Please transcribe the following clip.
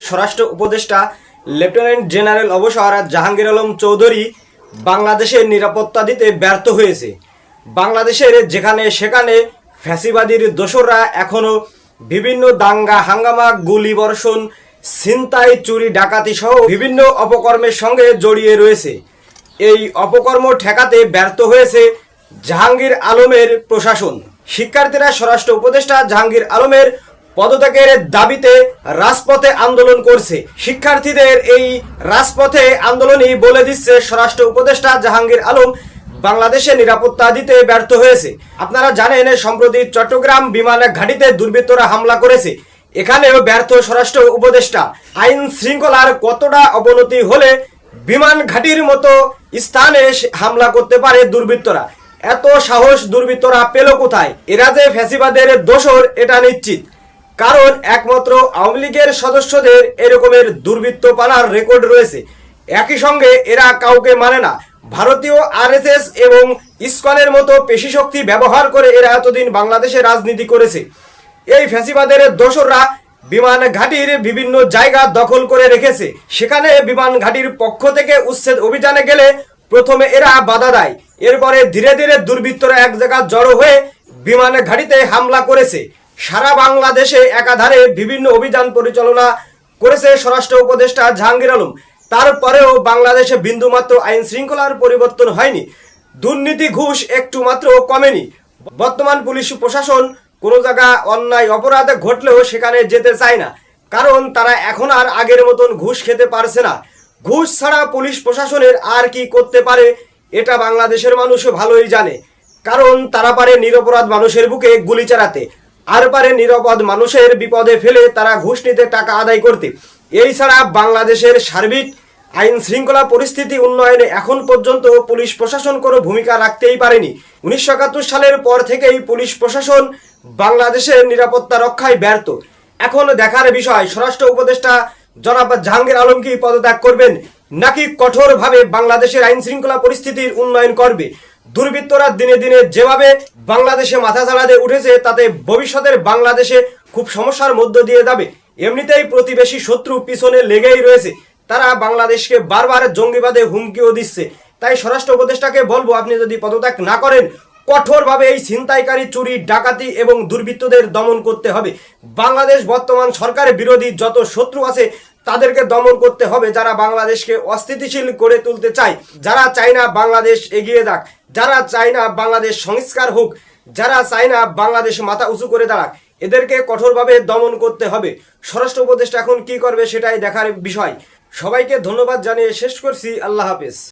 স্বরাষ্ট্র উপদেষ্টা lieutenant general অবসর জাহাঙ্গীর আলম চৌধুরী বাংলাদেশের নিরাপত্তা দিতে ব্যর্থ হয়েছে। বাংলাদেশের যেখানে সেখানে ফ্যাসিবাদীর দোসররা এখনও বিভিন্ন দাঙ্গা হাঙ্গামা গুলিবর্ষণ ছিনতাই চুরি ডাকাতি সহ বিভিন্ন অপকর্মের সঙ্গে জড়িয়ে রয়েছে। এই অপকর্ম ঠেকাতে ব্যর্থ হয়েছে জাহাঙ্গীর আলমের প্রশাসন। শিক্ষার্থীরা স্বরাষ্ট্র উপদেষ্টা জাহাঙ্গীর আলমের পদত্যাগের দাবিতে রাজপথে আন্দোলন করছে। শিক্ষার্থীদের এই রাজপথে আন্দোলনই বলে দিচ্ছে স্বরাষ্ট্র উপদেষ্টা জাহাঙ্গীর আলম বাংলাদেশে নিরাপত্তা দিতে ব্যর্থ হয়েছে। আপনারা জানেন সম্প্রতি চট্টগ্রাম বিমান ঘাঁটিতে দুর্বৃত্তরা হামলা করেছে, এখানেও ব্যর্থ স্বরাষ্ট্র উপদেষ্টা। আইন শৃঙ্খলার কতটা অবনতি হলে বিমান ঘাঁটির মতো স্থানে হামলা করতে পারে দুর্বৃত্তরা? এত সাহস দুর্বৃত্তরা পেল কোথায়? এরা যে ফ্যাসিবাদের দোসর এটা নিশ্চিত, কারণ একমাত্র আওয়ামী লীগের সদস্যদের এরকমের দুর্বৃত্ত পালার রেকর্ড রয়েছে। একই সঙ্গে এরা কাউকে মানে না। ভারতীয় আরএসএস এবং ইসকনের মতো পেশিশক্তি ব্যবহার করে এরা এতদিন বাংলাদেশে রাজনীতি করেছে। এই ফ্যাসিবাদের দোসররা বিমান ঘাঁটির বিভিন্ন জায়গা দখল করে রেখেছে। সেখানে বিমান ঘাঁটির পক্ষ থেকে উচ্ছেদ অভিযানে গেলে প্রথমে এরা বাধা দেয়, এরপরে ধীরে ধীরে দুর্বৃত্তরা এক জায়গায় জড়ো হয়ে বিমান ঘাঁটিতে হামলা করেছে। সারা বাংলাদেশে একাধারে বিভিন্ন অভিযান পরিচালনা করেছে স্বরাষ্ট্র উপদেষ্টা জাহাঙ্গীর আলম। তারপরেও বাংলাদেশে বিন্দুমাত্র আইন শৃঙ্খলার পরিবর্তন হয়নি, দুর্নীতি ঘুষ একটু মাত্র কমেনি। বর্তমান পুলিশ প্রশাসন কোনো জায়গা অন্যায় অপরাধ ঘটলেও সেখানে যেতে চায় না, কারণ তারা এখন আর আগের মতন ঘুষ খেতে পারছে না। ঘুষ ছাড়া পুলিশ প্রশাসনের আর কি করতে পারে এটা বাংলাদেশের মানুষও ভালোই জানে, কারণ তারা পারে নিরপরাধ মানুষের বুকে গুলি চালাতে, আর পারে নিরাপদ মানুষের বিপদে ফেলে তারা ঘুষ নিতে টাকা আদায় করতে। এই ছাড়া বাংলাদেশের সার্বিক আইন শৃঙ্খলা পরিস্থিতি উন্নয়নে এখন পর্যন্ত পুলিশ প্রশাসন কোনো ভূমিকা রাখতেই পারেনি। 1971 সালের পর থেকেই পুলিশ প্রশাসন বাংলাদেশের নিরাপত্তা রক্ষায় ব্যর্থ। এখন দেখার বিষয় স্বরাষ্ট্র উপদেষ্টা জনাব জাহাঙ্গীর আলম কি পদত্যাগ করবেন, নাকি কঠোরভাবে বাংলাদেশের আইন শৃঙ্খলা পরিস্থিতির উন্নয়ন করবে। দুর্বৃত্তরা দিনে দিনে যেভাবে বাংলাদেশে মাথা চালাতে উঠেছে তাতে ভবিষ্যতের বাংলাদেশে খুব সমস্যার মধ্য দিয়ে যাবে। এমনিতেই প্রতিবেশী শত্রু পিছনে লেগেই রয়েছে, তারা বাংলাদেশকে বারবার জঙ্গিবাদে হুমকিও দিচ্ছে। তাই স্বরাষ্ট্র উপদেষ্টাকে বলবো, আপনি যদি পদত্যাগ না করেন কঠোরভাবে এই ছিনতাইকারী চুরি ডাকাতি এবং দুর্বৃত্তদের দমন করতে হবে। বাংলাদেশ বর্তমান সরকার বিরোধী যত শত্রু আছে তাদেরকে দমন করতে হবে, যারা বাংলাদেশকে অস্থিতিশীল করে তুলতে চায়, যারা চায় না বাংলাদেশ এগিয়ে যাক, যারা চায় না বাংলাদেশ সংস্কার হোক, যারা চায় না বাংলাদেশ মাথা উঁচু করে দাঁড়াক, এদেরকে কঠোরভাবে দমন করতে হবে। স্বরাষ্ট্র উপদেষ্টা এখন কি করবে সেটাই দেখার বিষয়। সবাইকে ধন্যবাদ জানিয়ে শেষ করছি। আল্লাহ হাফেজ।